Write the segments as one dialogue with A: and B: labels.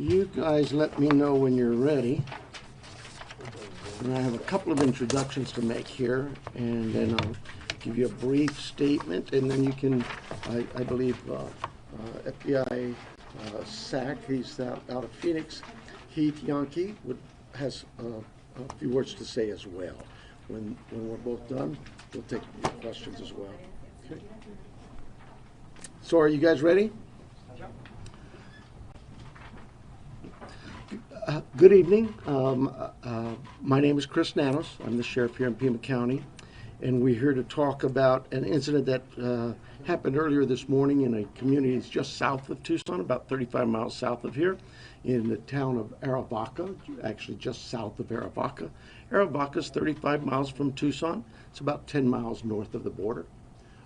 A: You guys let me know when you're ready. And I have a couple of introductions to make here, and then I'll give you a brief statement, and then you can, I believe, FBI SAC, he's out of Phoenix, Heath Yankee has a few words to say as well. When we're both done, we'll take your questions as well. Okay. So are you guys ready? Good evening. My name is Chris Nanos. I'm the sheriff here in Pima County, and we're here to talk about an incident that happened earlier this morning in a community that's just south of Tucson, about 35 miles south of here, in the town of Arivaca, actually just south of Arivaca. Arivaca is 35 miles from Tucson. It's about 10 miles north of the border.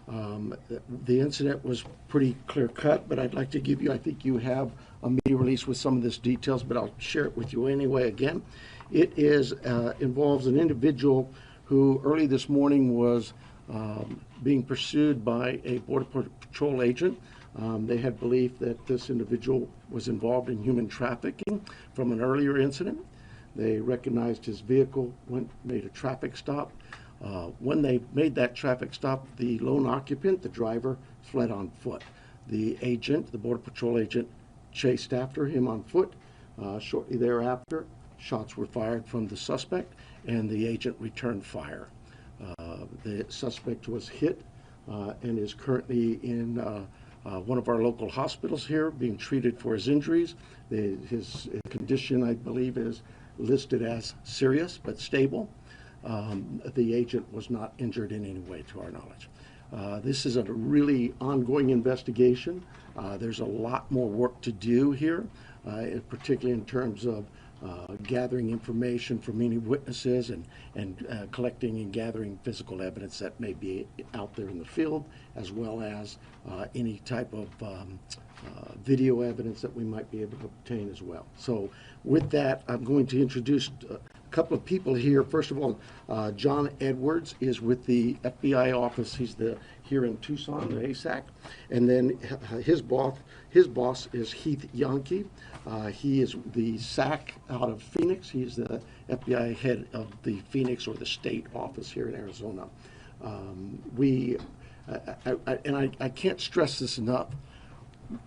A: The incident was pretty clear-cut, but I'd like to give you, I think you have a media release with some of this details, but I'll share it with you anyway again. It involves an individual who early this morning was being pursued by a Border Patrol agent. They had belief that this individual was involved in human trafficking from an earlier incident. They recognized his vehicle, made a traffic stop. When they made that traffic stop, the lone occupant, the driver, fled on foot. The agent, the Border Patrol agent, chased after him on foot. Shortly thereafter, shots were fired from the suspect, and the agent returned fire. The suspect was hit and is currently in one of our local hospitals here being treated for his injuries. His condition, I believe, is listed as serious but stable. The agent was not injured in any way, to our knowledge. This is a really ongoing investigation. There's a lot more work to do here, particularly in terms of gathering information from any witnesses and collecting and gathering physical evidence that may be out there in the field, as well as any type of video evidence that we might be able to obtain as well. So with that, I'm going to introduce a couple of people here. First of all, John Edwards is with the FBI office. He's here in Tucson, the ASAC. And then his boss is Heath Yankee. He is the SAC out of Phoenix. He's the FBI head of the Phoenix or the state office here in Arizona. I can't stress this enough.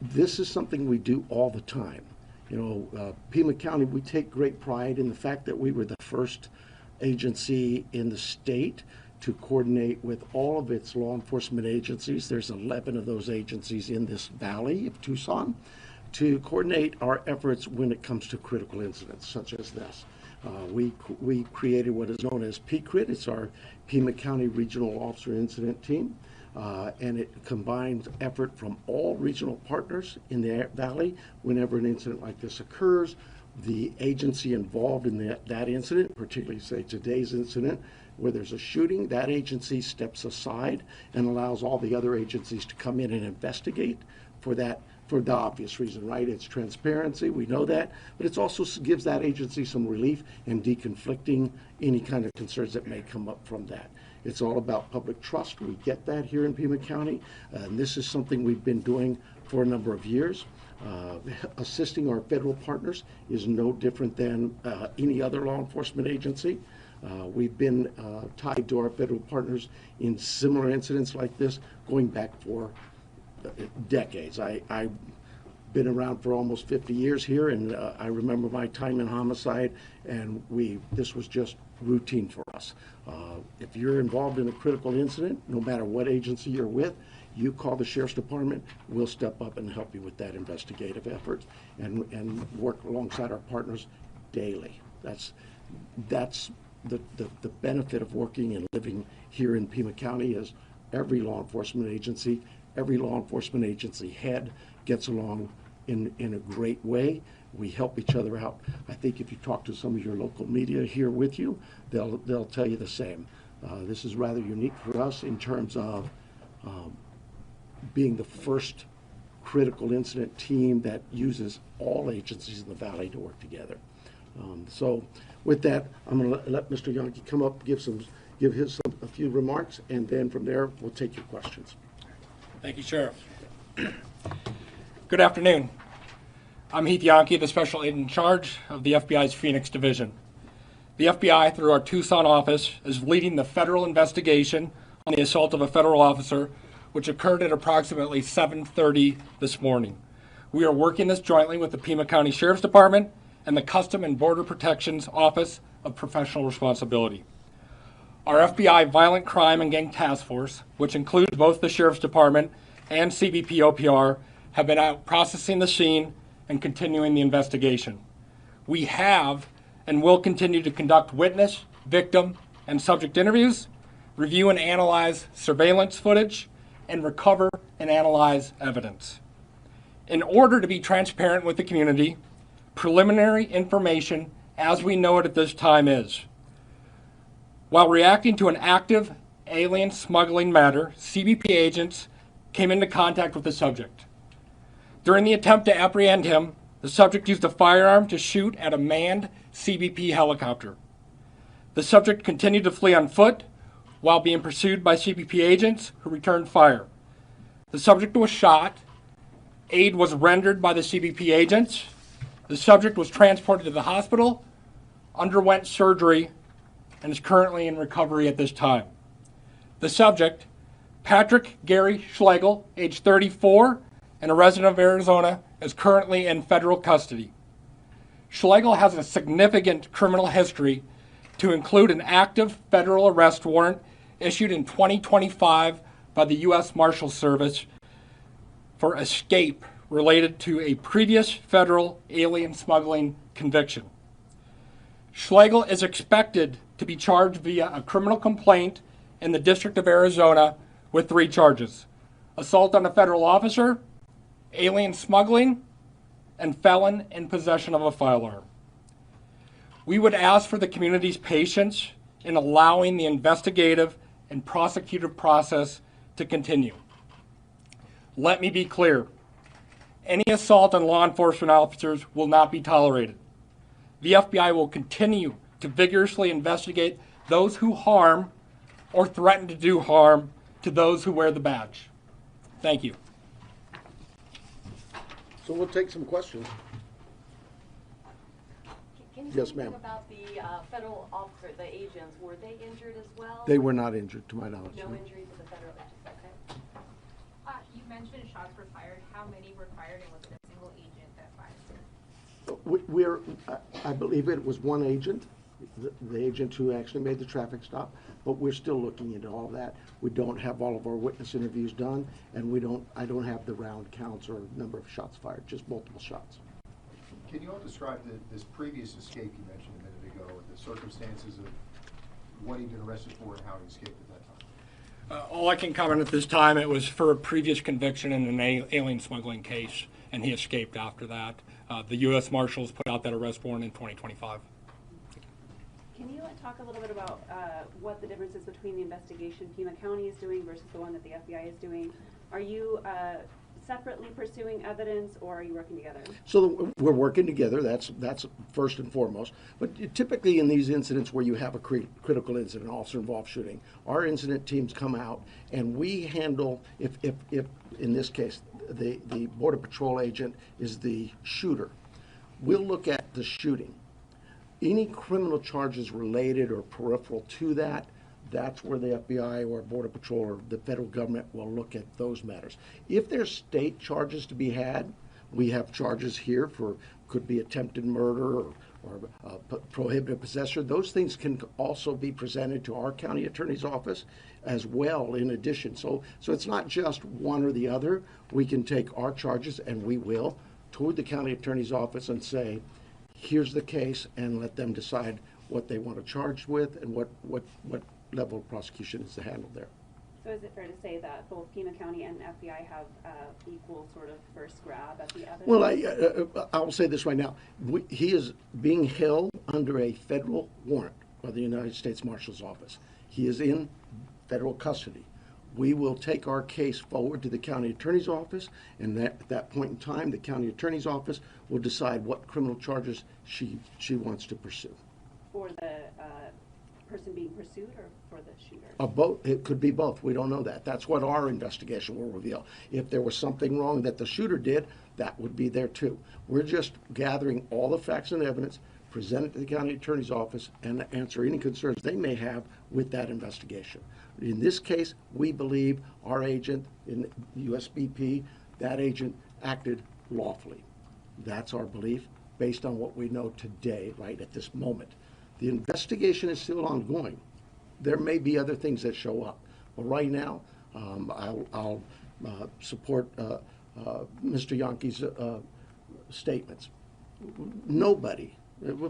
A: This is something we do all the time. You know, Pima County, we take great pride in the fact that we were the first agency in the state to coordinate with all of its law enforcement agencies. There's 11 of those agencies in this valley of Tucson to coordinate our efforts when it comes to critical incidents such as this. We created what is known as PCRIT. It's our Pima County Regional Officer Incident Team. And it combines effort from all regional partners in the valley. Whenever an incident like this occurs, the agency involved in that incident, particularly say today's incident, where there's a shooting, that agency steps aside and allows all the other agencies to come in and investigate for the obvious reason, right? It's transparency, we know that, but it also gives that agency some relief in deconflicting any kind of concerns that may come up from that. It's all about public trust. We get that here in Pima County, and this is something we've been doing for a number of years. Assisting our federal partners is no different than any other law enforcement agency. We've been tied to our federal partners in similar incidents like this going back for decades. I've been around for almost 50 years here, and I remember my time in homicide, and this was just routine for us. If you're involved in a critical incident, no matter what agency you're with, you call the Sheriff's Department, we'll step up and help you with that investigative effort and work alongside our partners daily. That's the benefit of working and living here in Pima County is every law enforcement agency head gets along in a great way. We help each other out. I think if you talk to some of your local media here with you, they'll tell you the same. This is rather unique for us in terms of being the first critical incident team that uses all agencies in the valley to work together. So with that, I'm going to let Mr. Yankee come up, give a few remarks, and then from there we'll take your questions.
B: Thank you, Sheriff. Good afternoon. I'm Heath Yankee, the Special Agent in charge of the FBI's Phoenix Division. The FBI, through our Tucson office, is leading the federal investigation on the assault of a federal officer, which occurred at approximately 7:30 this morning. We are working this jointly with the Pima County Sheriff's Department and the Custom and Border Protection's Office of Professional Responsibility. Our FBI Violent Crime and Gang Task Force, which includes both the Sheriff's Department and CBP OPR, have been out processing the scene and continuing the investigation. We have and will continue to conduct witness, victim, and subject interviews, review and analyze surveillance footage, and recover and analyze evidence. In order to be transparent with the community, preliminary information as we know it at this time is: while reacting to an active alien smuggling matter, CBP agents came into contact with the subject. During the attempt to apprehend him, the subject used a firearm to shoot at a manned CBP helicopter. The subject continued to flee on foot while being pursued by CBP agents who returned fire. The subject was shot. Aid was rendered by the CBP agents. The subject was transported to the hospital, underwent surgery, and is currently in recovery at this time. The subject, Patrick Gary Schlegel, age 34, and a resident of Arizona, is currently in federal custody. Schlegel has a significant criminal history to include an active federal arrest warrant issued in 2025 by the U.S. Marshals Service for escape related to a previous federal alien smuggling conviction. Schlegel is expected to be charged via a criminal complaint in the District of Arizona with 3 charges: assault on a federal officer, alien smuggling, and felon in possession of a firearm. We would ask for the community's patience in allowing the investigative and prosecutive process to continue. Let me be clear. Any assault on law enforcement officers will not be tolerated. The FBI will continue to vigorously investigate those who harm or threaten to do harm to those who wear the badge. Thank you.
A: So we'll take some questions.
C: Can you
A: Yes,
C: say
A: ma'am.
C: anything about the federal officer, the agents? Were they injured as well?
A: They were not injured, to my knowledge.
C: No injuries to the federal agents, okay.
D: You mentioned shots were fired. How many were fired, and was it a single agent that fired?
A: I believe it was one agent, the agent who actually made the traffic stop, but we're still looking into all that. We don't have all of our witness interviews done, and I don't have the round counts or number of shots fired, just multiple shots.
E: Can you all describe this previous escape you mentioned a minute ago, and the circumstances of what he'd been arrested for and how he escaped at that time?
B: All I can comment at this time, it was for a previous conviction in an alien smuggling case, and he escaped after that. The U.S. Marshals put out that arrest warrant in 2025.
F: Can you talk a little bit about what the difference is between the investigation Pima County is doing versus the one that the FBI is doing? Are you separately pursuing evidence, or are you working together?
A: So we're working together, that's first and foremost. But typically in these incidents where you have a critical incident, officer-involved shooting, our incident teams come out and we handle, if in this case, the Border Patrol agent is the shooter, we'll look at the shooting. Any criminal charges related or peripheral to that, that's where the FBI or Border Patrol or the federal government will look at those matters. If there's state charges to be had, we have charges here for, could be attempted murder or prohibited possession. Those things can also be presented to our county attorney's office as well in addition. So it's not just one or the other. We can take our charges, and we will, toward the county attorney's office and say, here's the case, and let them decide what they want to charge with and what level of prosecution is to handle there.
F: So is it fair to say that both Pima County and FBI have equal sort of first grab at the evidence?
A: Well, I will say this right now. He is being held under a federal warrant by the United States Marshal's Office. He is in federal custody. We will take our case forward to the county attorney's office, and at that point in time, the county attorney's office will decide what criminal charges she wants to pursue.
F: For the person being pursued or for the shooter?
A: Both. It could be both. We don't know that. That's what our investigation will reveal. If there was something wrong that the shooter did, that would be there too. We're just gathering all the facts and evidence, present it to the county attorney's office, and answer any concerns they may have with that investigation. In this case, we believe our agent in USBP, that agent acted lawfully. That's our belief based on what we know today, right at this moment. The investigation is still ongoing. There may be other things that show up. But right now, I'll support Mr. Yankee's statements. Nobody,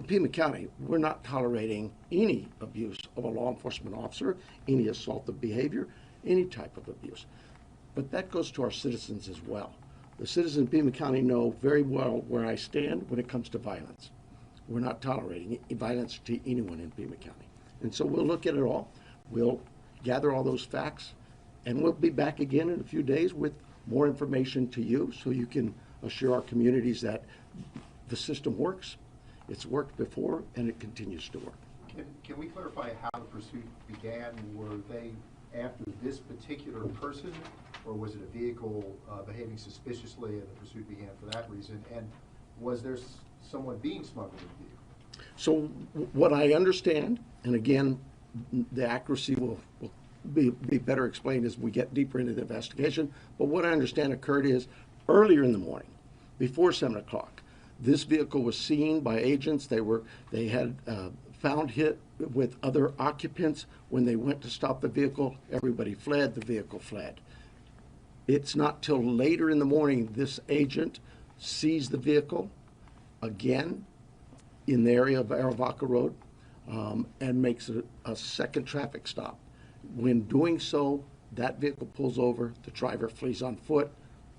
A: Pima County, we're not tolerating any abuse of a law enforcement officer, any assaultive behavior, any type of abuse. But that goes to our citizens as well. The citizens in Pima County know very well where I stand when it comes to violence. We're not tolerating violence to anyone in Pima County. And so we'll look at it all. We'll gather all those facts, and we'll be back again in a few days with more information to you so you can assure our communities that the system works. It's worked before, and it continues to work.
E: Can we clarify how the pursuit began? Were they after this particular person, or was it a vehicle behaving suspiciously and the pursuit began for that reason? And was there someone being smuggled in the vehicle?
A: So what I understand, and again, the accuracy will be better explained as we get deeper into the investigation, but what I understand occurred is earlier in the morning, before 7 o'clock, this vehicle was seen by agents. They had found hit with other occupants. When they went to stop the vehicle, everybody fled, the vehicle fled. It's not till later in the morning this agent sees the vehicle again in the area of Aravaca Road and makes a second traffic stop. When doing so, that vehicle pulls over, the driver flees on foot,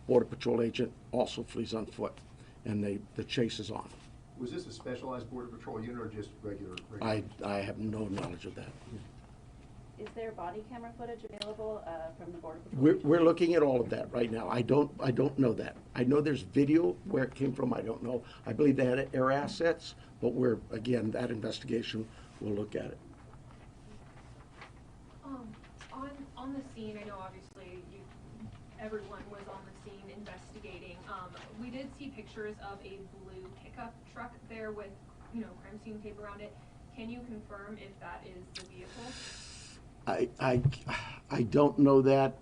A: Border Patrol agent also flees on foot, and the chase is on.
E: Was this a specialized Border Patrol unit or just regular?
A: I have no knowledge of that.
F: Is there body camera footage available from the Border Patrol?
A: We're looking at all of that right now. I don't know that. I know there's video. Where it came from, I don't know. I believe they had air assets, but again, that investigation will look at it.
D: On the scene, I know obviously everyone was on the scene investigating. We did see pictures of a blue pickup truck there with, crime scene tape around it. Can you confirm if that is the vehicle?
A: I don't know that.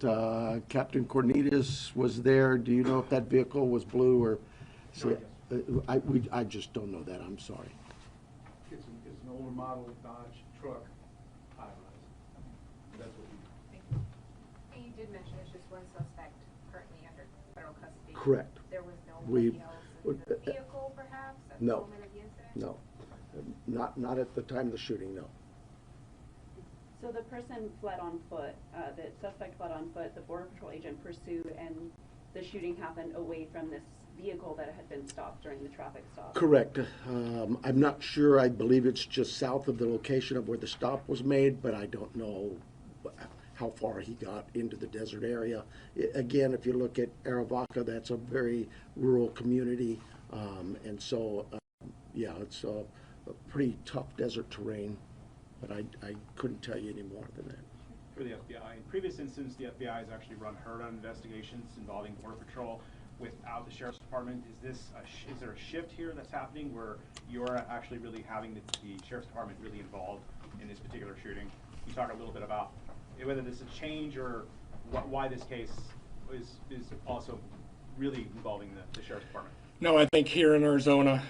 A: Captain Cornelius was there. Do you know if that vehicle was blue or? So, I just don't know that. I'm sorry.
G: It's an older model Dodge truck, high-rise. That's what we.
D: And you did mention it's just one suspect currently under federal custody.
A: Correct.
D: There was nobody else in the vehicle, perhaps, at the moment of the incident?
A: No, not at the time of the shooting. No.
F: So the person fled on foot. The suspect fled on foot. The Border Patrol agent pursued, and the shooting happened away from this vehicle that had been stopped during the traffic stop.
A: Correct. I'm not sure. I believe it's just south of the location of where the stop was made, but I don't know how far he got into the desert area. Again, if you look at Aravaca, that's a very rural community, and so yeah, it's a pretty tough desert terrain, but I couldn't tell you any more than that.
H: For the FBI, in previous incidents, the FBI has actually run herd-on investigations involving Border Patrol without the Sheriff's Department. Is there a shift here that's happening where you're actually really having the Sheriff's Department really involved in this particular shooting? Can you talk a little bit about whether this is a change or why this case is also really involving the Sheriff's Department?
B: No, I think here in Arizona,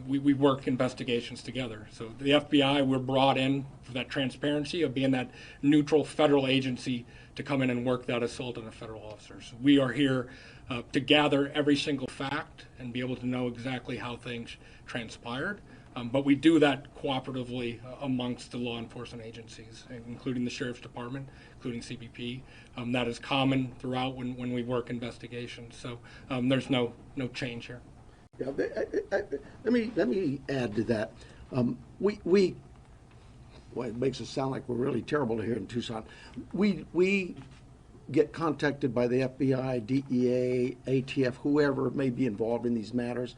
B: we work investigations together. So the FBI, we're brought in for that transparency of being that neutral federal agency to come in and work that assault on a federal officer. So we are here to gather every single fact and be able to know exactly how things transpired. But we do that cooperatively amongst the law enforcement agencies, including the Sheriff's Department, including CBP. That is common throughout when we work investigations. So there's no change here.
A: Yeah, let me add to that. Well, it makes us sound like we're really terrible here in Tucson. We get contacted by the FBI, DEA, ATF, whoever may be involved in these matters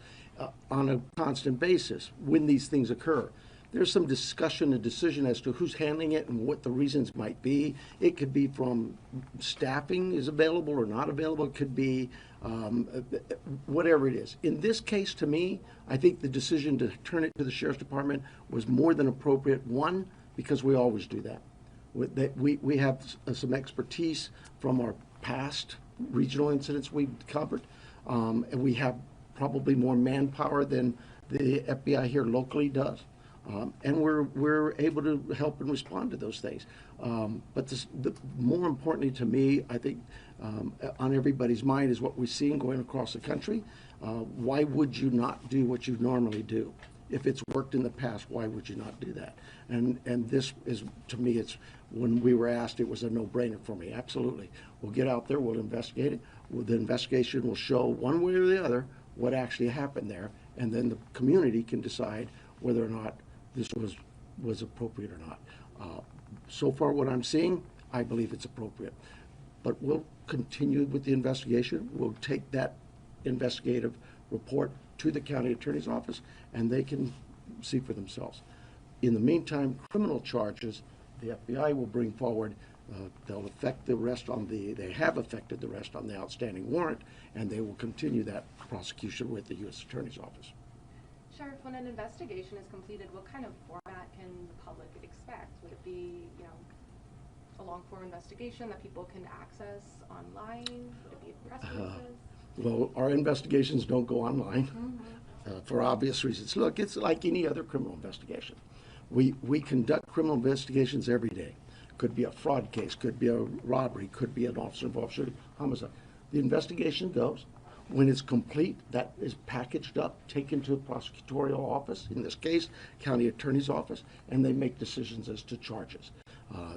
A: on a constant basis when these things occur. there's some discussion and decision as to who's handling it and what the reasons might be. It could be from staffing is available or not available. It could be whatever it is. In this case, to me, I think the decision to turn it to the Sheriff's Department was more than appropriate. One, because we always do that. We have some expertise from our past regional incidents we've covered, and we have probably more manpower than the FBI here locally does, and we're able to help and respond to those things. But more importantly to me, I think on everybody's mind is what we're seeing going across the country. Why would you not do what you normally do? If it's worked in the past, why would you not do that? And this is, to me, it's when we were asked, it was a no-brainer for me. Absolutely. We'll get out there, we'll investigate it. The investigation will show one way or the other what actually happened there, and then the community can decide whether or not this was appropriate or not. So far, what I'm seeing, I believe it's appropriate. But we'll continue with the investigation. We'll take that investigative report to the county attorney's office, and they can see for themselves. In the meantime, criminal charges, the FBI will bring forward. They'll affect the rest on they have affected the rest on the outstanding warrant, and they will continue that prosecution with the U.S. Attorney's Office.
I: Sheriff, when an investigation is completed, what kind of format can the public expect? Would it be, a long-form investigation that people can access online? Would it be press releases?
A: Well, our investigations don't go online for obvious reasons. Look, it's like any other criminal investigation. We conduct criminal investigations every day. Could be a fraud case, could be a robbery, could be an officer-involved shooting, homicide. The investigation goes. When it's complete, that is packaged up, taken to a prosecutorial office, in this case, county attorney's office, and they make decisions as to charges.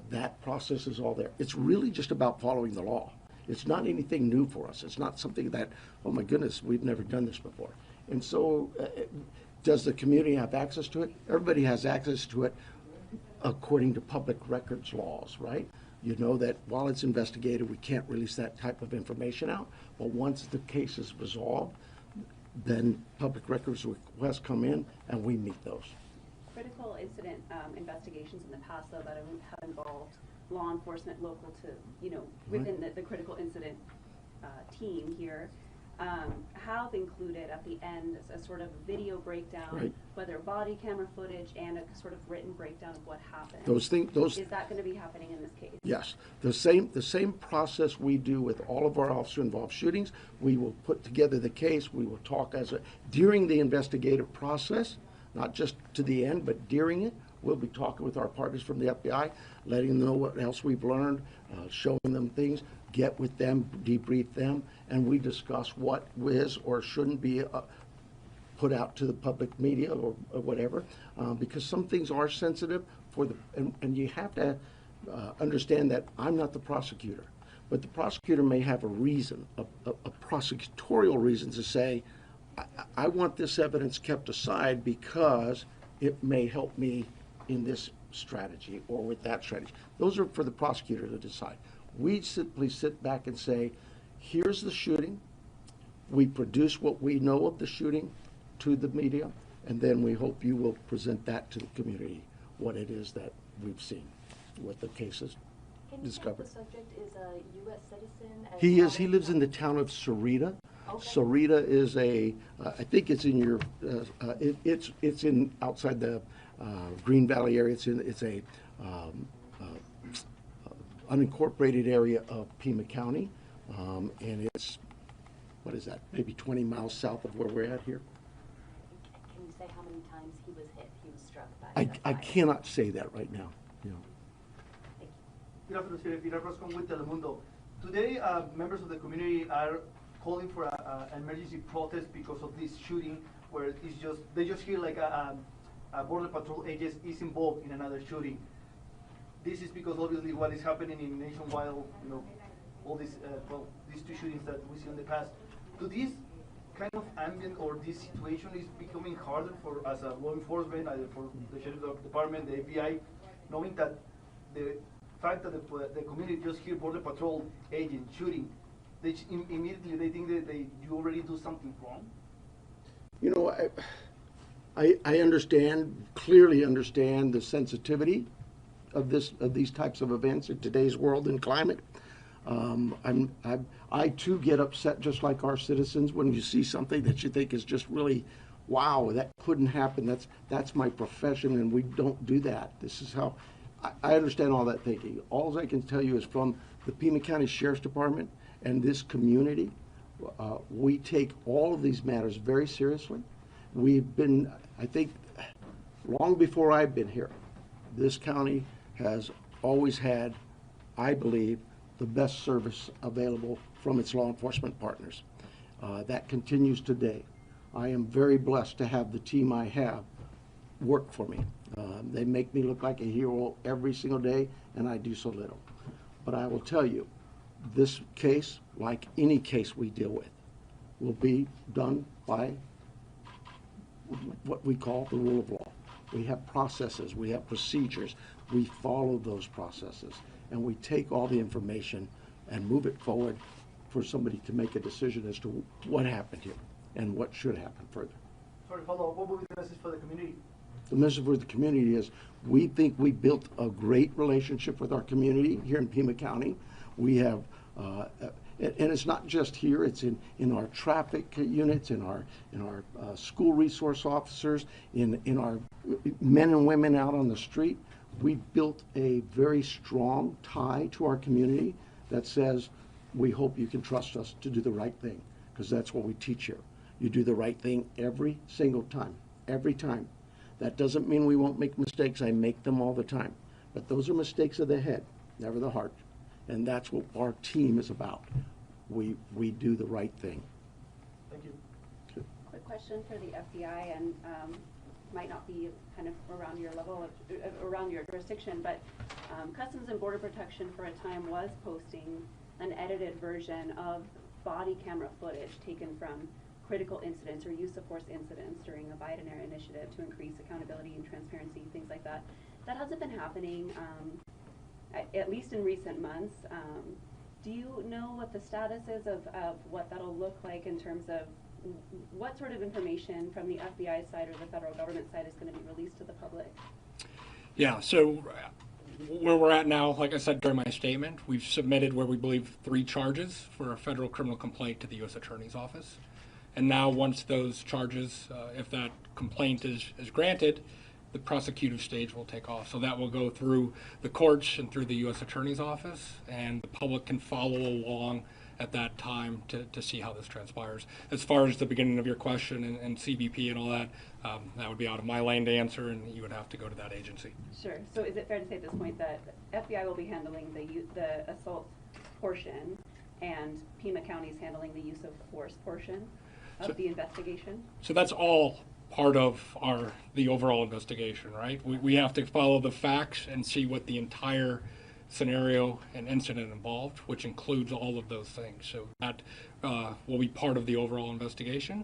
A: That process is all there. It's really just about following the law. It's not anything new for us. It's not something that, oh my goodness, we've never done this before. And so, does the community have access to it? Everybody has access to it according to public records laws, right? You know that while it's investigated, we can't release that type of information out. But once the case is resolved, then public records requests come in, and we meet those.
F: Critical incident investigations in the past, though, that have involved law enforcement local to, within the critical incident team here, have included at the end a sort of video breakdown,
A: right,
F: whether body camera footage and a sort of written breakdown of what happened.
A: Those is
F: that going to be happening in this case?
A: Yes, the same process we do with all of our officer-involved shootings. We will put together the case. We will talk during the investigative process, not just to the end, but during it. We'll be talking with our partners from the FBI, letting them know what else we've learned, showing them things, get with them, debrief them, and we discuss what is or shouldn't be put out to the public media or whatever, because some things are sensitive and you have to understand that I'm not the prosecutor, but the prosecutor may have a reason, a prosecutorial reason to say, I want this evidence kept aside because it may help me in this strategy or with that strategy. Those are for the prosecutor to decide. We simply sit back and say, here's the shooting. We produce what we know of the shooting to the media, and then we hope you will present that to the community, what it is that we've seen, what the case is discovered.
C: The subject is a U.S. citizen?
A: He is. He lives in the town of Sarita. Okay. Sarita is I think it's in your, it's in outside the Green Valley area. It's a unincorporated area of Pima County, and it's, what is that, maybe 20 miles south of where we're at here?
C: Can you say how many times he was hit, he was struck by?
A: I cannot say that right now.
J: Good afternoon, Sheriff. Peter Roscom with Telemundo. Today, members of the community are calling for an emergency protest because of this shooting, where they just hear like a border patrol agent is involved in another shooting. This is because obviously what is happening in nationwide, all these these two shootings that we see in the past. Do this kind of ambient or this situation is becoming harder for as a law enforcement, either for the sheriff's department, the FBI, knowing that the fact that the community just hear border patrol agent shooting, they immediately they think that you already do something wrong?
A: I understand, clearly understand the sensitivity of these types of events in today's world and climate. I too get upset just like our citizens when you see something that you think is just really, wow, that couldn't happen. That's my profession, and we don't do that. This is how I understand all that thinking. All I can tell you is from the Pima County Sheriff's Department and this community, we take all of these matters very seriously. We've been, I think, long before I've been here, this county has always had, I believe, the best service available from its law enforcement partners. That continues today. I am very blessed to have the team I have work for me. They make me look like a hero every single day, and I do so little. But I will tell you, this case, like any case we deal with, will be done by what we call the rule of law. We have processes, we have procedures, we follow those processes, and we take all the information and move it forward for somebody to make a decision as to what happened here and what should happen further.
J: Sorry, follow up. What would be the message for the community?
A: The message for the community is we think we built a great relationship with our community here in Pima County. We have, and it's not just here, it's in our traffic units, in our school resource officers, in our men and women out on the street. We've built a very strong tie to our community that says, we hope you can trust us to do the right thing, because that's what we teach here. You do the right thing every single time, every time. That doesn't mean we won't make mistakes. I make them all the time. But those are mistakes of the head, never the heart. And that's what our team is about. We do the right thing.
J: Thank you.
F: Quick question for the FBI, and might not be kind of around your level, around your jurisdiction, but Customs and Border Protection for a time was posting an edited version of body camera footage taken from critical incidents or use of force incidents during a Biden era initiative to increase accountability and transparency, things like that. That hasn't been happening, at least in recent months. Do you know what the status is of what that'll look like in terms of what sort of information from the FBI side or the federal government side is going to be released to the public?
B: Yeah, so where we're at now, like I said during my statement, we've submitted where we believe 3 charges for a federal criminal complaint to the U.S. Attorney's Office. And now once those charges, if that complaint is granted, the prosecutive stage will take off. So that will go through the courts and through the U.S. Attorney's Office, and the public can follow along at that time to see how this transpires. As far as the beginning of your question and CBP and all that, that would be out of my lane to answer, and you would have to go to that agency.
F: Sure. So is it fair to say at this point that FBI will be handling the assault portion, and Pima County is handling the use of force portion of the investigation? So
B: that's all part of the overall investigation, right? We have to follow the facts and see what the entire scenario and incident involved, which includes all of those things. So that will be part of the overall investigation.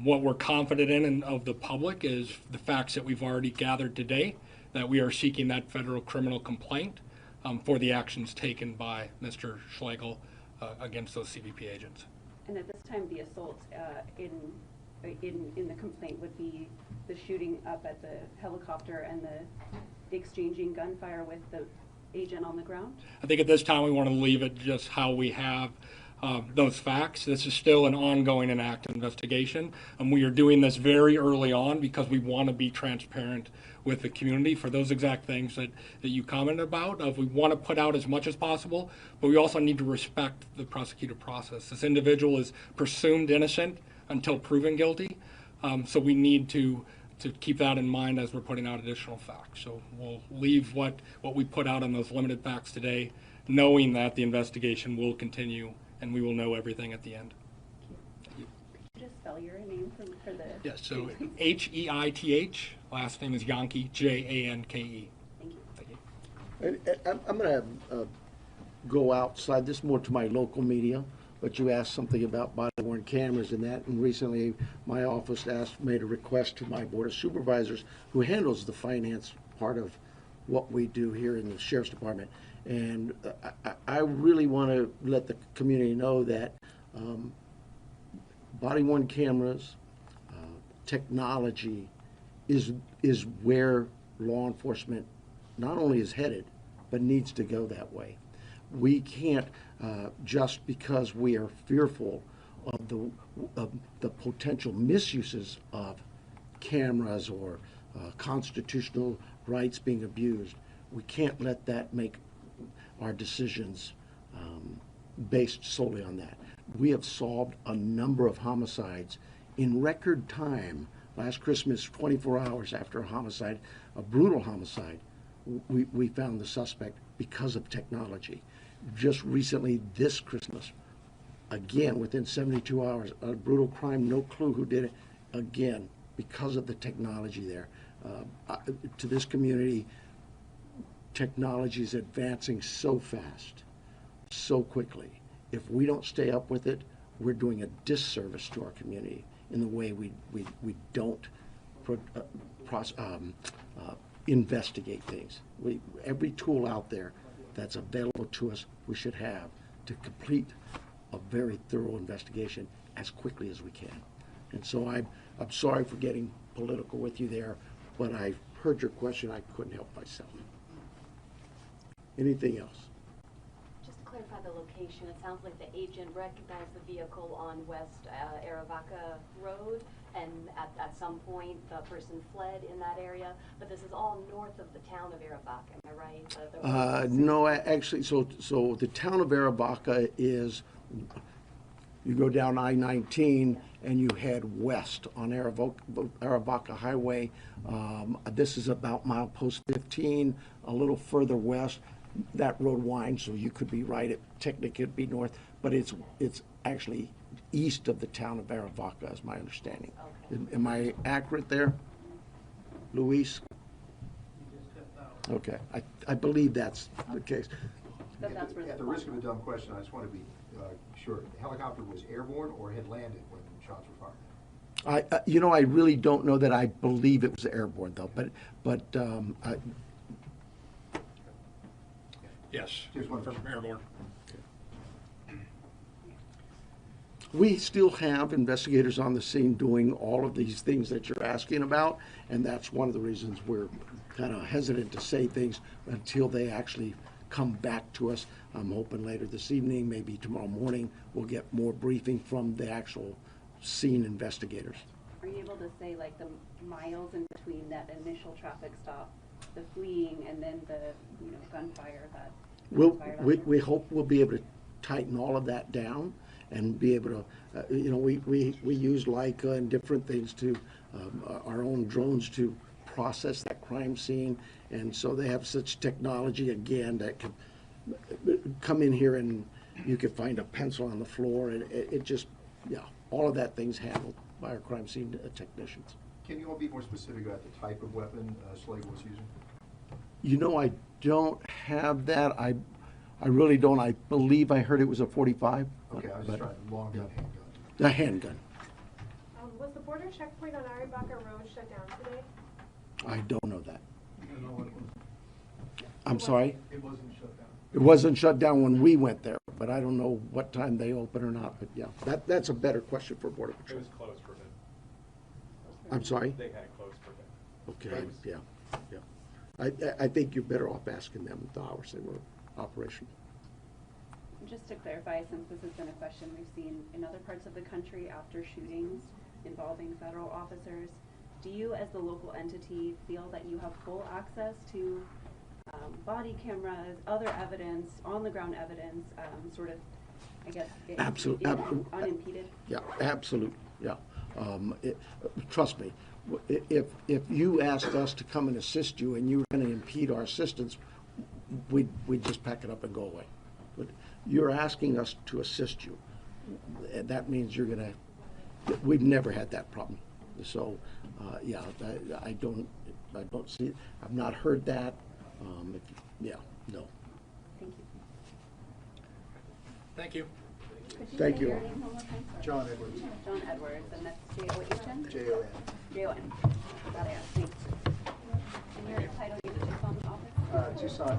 B: What we're confident in and of the public is the facts that we've already gathered today, that we are seeking that federal criminal complaint for the actions taken by Mr. Schlegel against those CBP agents.
F: And at this time, the assault in the complaint would be the shooting up at the helicopter and the exchanging gunfire with the agent on the ground?
B: I think at this time we want to leave it just how we have those facts. This is still an ongoing and active investigation, and we are doing this very early on because we want to be transparent with the community for those exact things that you commented about. We want to put out as much as possible, but we also need to respect the prosecutor process. This individual is presumed innocent until proven guilty, so we need to keep that in mind as we're putting out additional facts. So we'll leave what we put out on those limited facts today, knowing that the investigation will continue and we will know everything at the end.
F: Could you just spell your name for the...
B: Yes, so Heith, last name is Yankee, Janke.
F: Thank you.
B: Thank you.
A: And I'm going to go outside, this more to my local media, but you asked something about body-worn cameras and that, and recently my office made a request to my Board of Supervisors, who handles the finance part of what we do here in the Sheriff's Department. And I really want to let the community know that body-worn cameras, technology is where law enforcement not only is headed, but needs to go that way. We can't, just because we are fearful of the potential misuses of cameras or constitutional rights being abused, we can't let that make our decisions based solely on that. We have solved a number of homicides in record time. Last Christmas, 24 hours after a homicide, a brutal homicide, we found the suspect because of technology. Just recently, this Christmas, again, within 72 hours, a brutal crime, no clue who did it, again, because of the technology there. To this community, technology is advancing so fast, so quickly. If we don't stay up with it, we're doing a disservice to our community in the way we don't investigate things. Every tool out there that's available to us, we should have to complete a very thorough investigation as quickly as we can. And so I'm sorry for getting political with you there, but I heard your question. I couldn't help myself. Anything else?
C: Just to clarify the location, it sounds like the agent recognized the vehicle on West Aravaca Road, and at some point the person fled in that area, but this is all north of the town of Aravaca, am I right?
A: No, actually, so the town of Aravaca is, you go down I-19 and you head west on Aravaca Highway. This is about milepost 15, a little further west. That road winds, so you could be right. It technically could be north, but it's actually east of the town of Aravaca, is my understanding. Okay. Am I accurate there, Luis? Okay, I believe that's the case.
E: At the risk of a dumb question, I just want to be sure. The helicopter was airborne or had landed when shots were fired?
A: I really don't know that. I believe it was airborne though, but
B: Yes,
E: Just one
B: from airborne.
A: we still have investigators on the scene doing all of these things that you're asking about, and that's one of the reasons we're kind of hesitant to say things until they actually come back to us. I'm hoping later this evening, maybe tomorrow morning, we'll get more briefing from the actual scene investigators.
F: Are you able to say like the miles in between that initial traffic stop, the fleeing, and then the gunfire that?
A: We hope we'll be able to tighten all of that down and be able to, we use Leica and different things to, our own drones to process that crime scene. And so they have such technology, again, that can come in here and you could find a pencil on the floor, and it just, all of that thing's handled by our crime scene technicians.
E: Can you all be more specific about the type of weapon Slagle was using?
A: I don't have that. I really don't. I believe I heard it was a 45.
E: Okay, I was just trying long gun, handgun.
A: A handgun.
D: Was the border checkpoint on Aravaca Road shut down today?
A: I don't know that.
G: No,
A: I'm sorry?
G: it wasn't shut down.
A: It wasn't shut down when we went there, but I don't know what time they open or not. But yeah, that's a better question for Border
H: It
A: Patrol.
H: was closed for a bit.
A: I'm sorry?
H: They had it closed for a bit.
A: Okay, yeah. I think you're better off asking them the hours they were operational.
F: Just to clarify, since this has been a question we've seen in other parts of the country after shootings involving federal officers, do you as the local entity feel that you have full access to body cameras, other evidence, on-the-ground evidence,
A: Absolutely.
F: Unimpeded?
A: Yeah, absolutely, yeah. Trust me, if you asked us to come and assist you and you were going to impede our assistance, we'd just pack it up and go away. But you're asking us to assist you. That means you're going to, we've never had that problem. So, I don't see, I've not heard that. No.
F: Thank you.
B: Thank you.
F: Could you
A: Thank
F: say
A: you.
F: your name one more time? Sorry.
E: John Edwards.
F: John Edwards, and that's J-O-H-N?
E: J-O-N.
F: J-O-N. Got it, thanks. And your title, you're the chief on the office?
E: Tucson